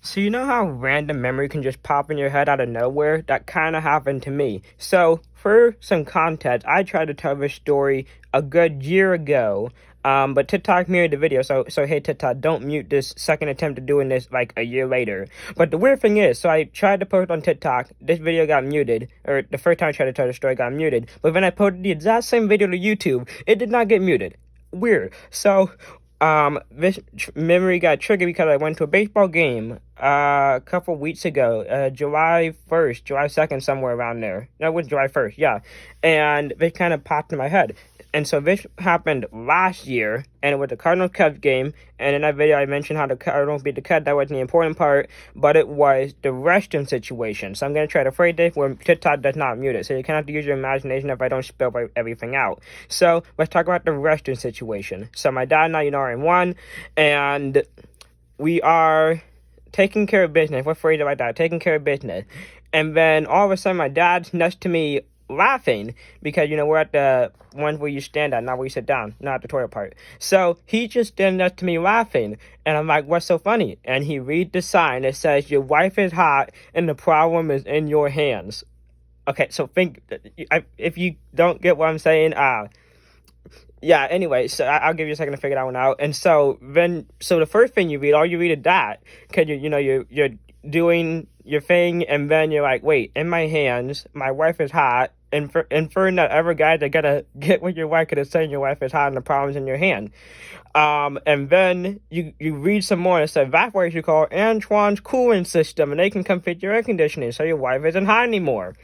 So you know how random memory can just pop in your head out of nowhere? That kind of happened to me. So for some context, I tried to tell this story a good year ago, but TikTok muted the video. So hey TikTok, don't mute this second attempt at doing this like a year later. But the weird thing is, so I tried to post on TikTok. This video got muted, or the first time I tried to tell the story got muted. But when I posted the exact same video to YouTube, it did not get muted. Weird. So this memory got triggered because I went to a baseball game a couple weeks ago, July 1st, July 2nd, somewhere around there. No, it was July 1st, yeah. And this kind of popped in my head. And so this happened last year, and it was the Cardinals Cubs game. And in that video, I mentioned how the Cardinals beat the Cubs. That wasn't the important part, but it was the restroom situation. So I'm going to try to phrase this where TikTok does not mute it. So you kind of have to use your imagination if I don't spell everything out. So let's talk about the restroom situation. So my dad and I, are in one, and we are taking care of business. What phrase like that? Taking care of business. And then all of a sudden, my dad's next to me laughing because we're at the one where you stand at, not where you sit down, not the toilet part. So he just standing next to me laughing, and I'm like, what's so funny? And he reads the sign that says, your wife is hot and the problem is in your hands. Okay, so if you don't get what I'm saying, yeah, anyway, so I'll give you a second to figure that one out. And so the first thing you read, all you read is that, because you're doing your thing, and then you're like, wait, in my hands, my wife is hot, inferring that other guys are gonna get with your wife because it's saying your wife is hot and the problem's in your hand. And then you read some more and it says, that's why you should call Antoine's cooling system and they can come fit your air conditioning so your wife isn't hot anymore.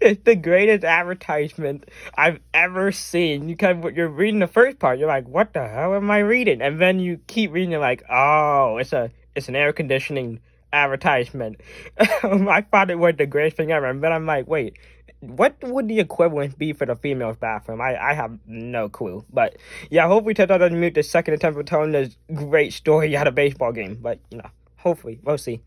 It's the greatest advertisement I've ever seen. You're reading the first part, you're like, what the hell am I reading? And then you keep reading, you're like, oh, it's an air conditioning advertisement. I thought it was the greatest thing ever, and then I'm like, wait, what would the equivalent be for the female's bathroom? I have no clue. But yeah, hopefully TikTok doesn't mute the second attempt of telling this great story at a baseball game. But hopefully, we'll see.